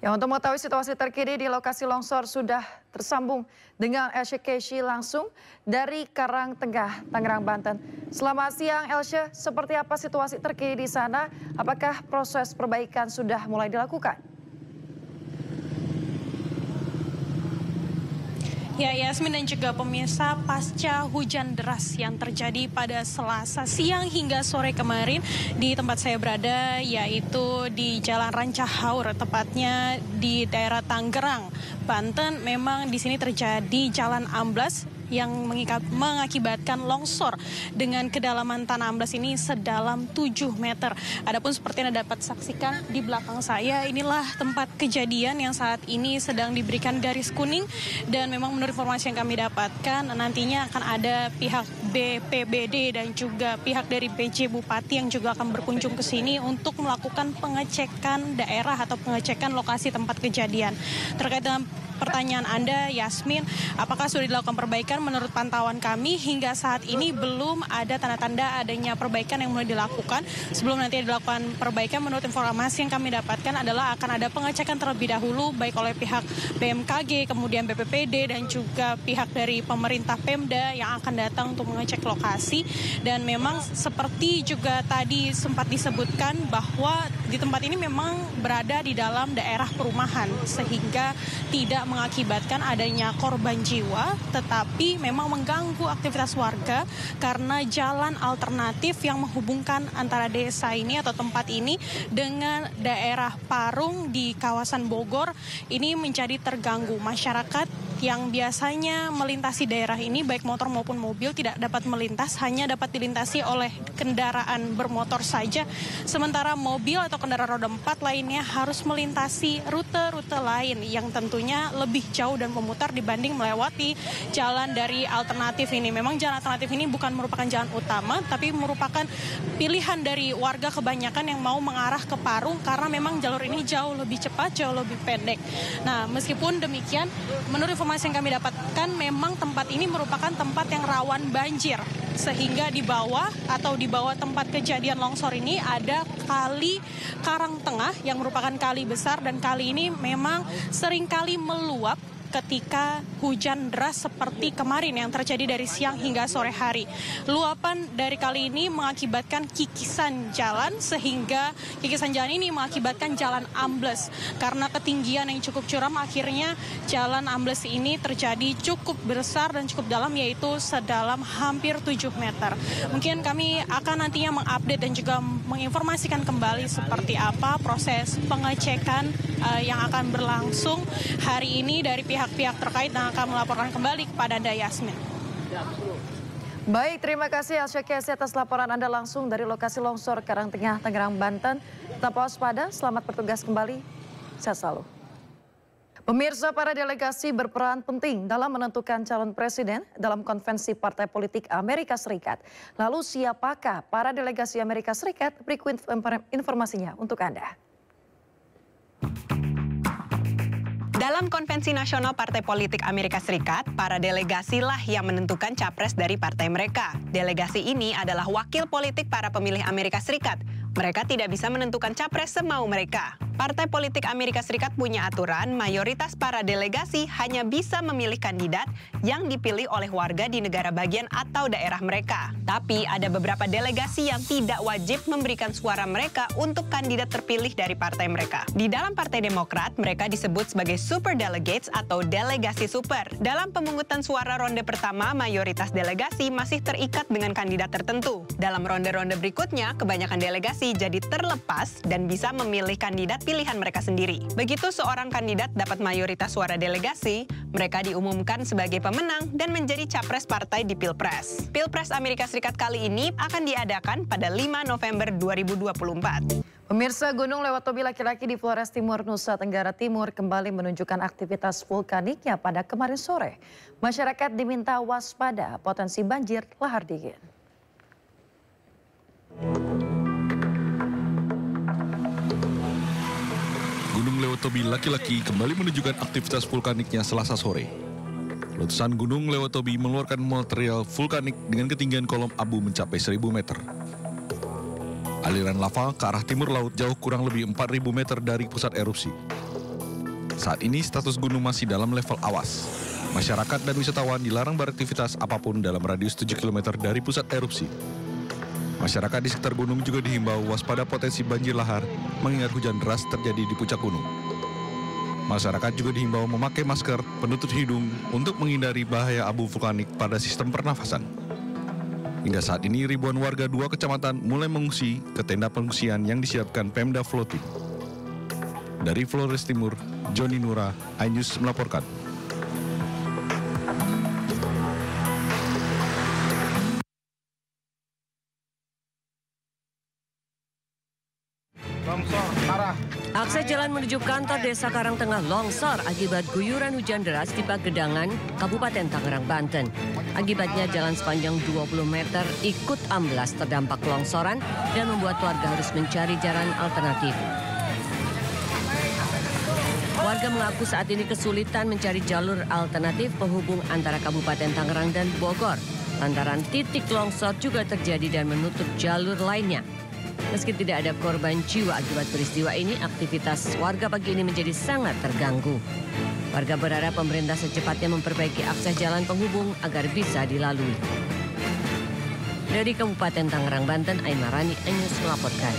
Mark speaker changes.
Speaker 1: Ya, untuk mengetahui situasi terkini di lokasi longsor sudah tersambung dengan Elsya Keshi langsung dari Karangtengah, Tangerang, Banten. Selamat siang Elsya, seperti apa situasi terkini di sana? Apakah proses perbaikan sudah mulai dilakukan?
Speaker 2: Ya, Yasmin dan juga pemirsa, pasca hujan deras yang terjadi pada Selasa siang hingga sore kemarin di tempat saya berada, yaitu di Jalan Rancahaur, tepatnya di daerah Tangerang, Banten. Memang di sini terjadi jalan amblas yang mengakibatkan longsor dengan kedalaman tanah amblas ini sedalam 7 meter. Adapun seperti yang Anda dapat saksikan di belakang saya, inilah tempat kejadian yang saat ini sedang diberikan garis kuning, dan memang menurut informasi yang kami dapatkan nantinya akan ada pihak BPBD dan juga pihak dari PJ Bupati yang juga akan berkunjung ke sini untuk melakukan pengecekan daerah atau pengecekan lokasi tempat kejadian. Terkait dengan pertanyaan Anda, Yasmin, apakah sudah dilakukan perbaikan? Menurut pantauan kami hingga saat ini belum ada tanda-tanda adanya perbaikan yang mulai dilakukan. Sebelum nanti dilakukan perbaikan, menurut informasi yang kami dapatkan adalah akan ada pengecekan terlebih dahulu baik oleh pihak BMKG, kemudian BPPD dan juga pihak dari pemerintah Pemda yang akan datang untuk mengecek lokasi. Dan memang seperti juga tadi sempat disebutkan bahwa di tempat ini memang berada di dalam daerah perumahan sehingga tidak mengakibatkan adanya korban jiwa, tetapi memang mengganggu aktivitas warga karena jalan alternatif yang menghubungkan antara desa ini atau tempat ini dengan daerah Parung di kawasan Bogor ini menjadi terganggu. Masyarakat yang biasanya melintasi daerah ini baik motor maupun mobil tidak dapat melintas, hanya dapat dilintasi oleh kendaraan bermotor saja, sementara mobil atau kendaraan roda 4 lainnya harus melintasi rute-rute lain yang tentunya lebih jauh dan memutar dibanding melewati jalan dari alternatif ini. Memang jalan alternatif ini bukan merupakan jalan utama, tapi merupakan pilihan dari warga kebanyakan yang mau mengarah ke Parung karena memang jalur ini jauh lebih cepat, jauh lebih pendek. Nah, meskipun demikian, menurut informasi yang kami dapatkan, memang tempat ini merupakan tempat yang rawan banjir, sehingga di bawah tempat kejadian longsor ini ada kali Karangtengah yang merupakan kali besar, dan kali ini memang seringkali meluap ketika hujan deras seperti kemarin yang terjadi dari siang hingga sore hari. Luapan dari kali ini mengakibatkan kikisan jalan, sehingga kikisan jalan ini mengakibatkan jalan ambles. Karena ketinggian yang cukup curam, akhirnya jalan ambles ini terjadi cukup besar dan cukup dalam, yaitu sedalam hampir 7 meter. Mungkin kami akan nantinya mengupdate dan juga menginformasikan kembali seperti apa proses pengecekan yang akan berlangsung hari ini dari pihak-pihak terkait, dan akan melaporkan kembali kepada Anda, Yasmin.
Speaker 1: Baik, terima kasih Elsya Keshi atas laporan Anda langsung dari lokasi longsor Karangtengah, Tangerang, Banten. Tetap waspada, selamat bertugas kembali. Sehat selalu. Pemirsa, para delegasi berperan penting dalam menentukan calon presiden dalam konvensi partai politik Amerika Serikat. Lalu siapakah para delegasi Amerika Serikat? Berikut informasinya untuk Anda.
Speaker 3: Dalam konvensi nasional Partai Politik Amerika Serikat, para delegasilah yang menentukan capres dari partai mereka. Delegasi ini adalah wakil politik para pemilih Amerika Serikat. Mereka tidak bisa menentukan capres semau mereka. Partai politik Amerika Serikat punya aturan, mayoritas para delegasi hanya bisa memilih kandidat yang dipilih oleh warga di negara bagian atau daerah mereka. Tapi ada beberapa delegasi yang tidak wajib memberikan suara mereka untuk kandidat terpilih dari partai mereka. Di dalam Partai Demokrat, mereka disebut sebagai super delegates atau delegasi super. Dalam pemungutan suara ronde pertama, mayoritas delegasi masih terikat dengan kandidat tertentu. Dalam ronde-ronde berikutnya, kebanyakan delegasi jadi terlepas dan bisa memilih kandidat pilihan mereka sendiri. Begitu seorang kandidat dapat mayoritas suara delegasi, mereka diumumkan sebagai pemenang dan menjadi capres partai di Pilpres. Pilpres Amerika Serikat kali ini akan diadakan pada 5 November 2024.
Speaker 1: Pemirsa, Gunung Lewatobi laki-laki di Flores Timur, Nusa Tenggara Timur kembali menunjukkan aktivitas vulkaniknya pada kemarin sore. Masyarakat diminta waspada potensi banjir lahar dingin.
Speaker 4: Gunung Lewatobi laki-laki kembali menunjukkan aktivitas vulkaniknya Selasa sore. Letusan Gunung Lewatobi mengeluarkan material vulkanik dengan ketinggian kolom abu mencapai 1000 meter. Aliran lava ke arah timur laut jauh kurang lebih 4000 meter dari pusat erupsi. Saat ini status gunung masih dalam level awas. Masyarakat dan wisatawan dilarang beraktivitas apapun dalam radius 7 km dari pusat erupsi. Masyarakat di sekitar gunung juga dihimbau waspada potensi banjir lahar mengingat hujan deras terjadi di puncak gunung. Masyarakat juga dihimbau memakai masker penutup hidung untuk menghindari bahaya abu vulkanik pada sistem pernafasan. Hingga saat ini ribuan warga 2 kecamatan mulai mengungsi ke tenda pengungsian yang disiapkan Pemda Floating. Dari Flores Timur, Joni Nura, iNews melaporkan.
Speaker 5: Akses jalan menuju kantor Desa Karangtengah longsor akibat guyuran hujan deras di Pagedangan, Kabupaten Tangerang, Banten. Akibatnya jalan sepanjang 20 meter ikut amblas terdampak longsoran dan membuat warga harus mencari jalan alternatif. Warga mengaku saat ini kesulitan mencari jalur alternatif penghubung antara Kabupaten Tangerang dan Bogor. Lantaran titik longsor juga terjadi dan menutup jalur lainnya. Meski tidak ada korban jiwa akibat peristiwa ini, aktivitas warga pagi ini menjadi sangat terganggu. Warga berharap pemerintah secepatnya memperbaiki akses jalan penghubung agar bisa dilalui. Dari Kabupaten Tangerang, Banten, Aimarani, iNews melaporkan.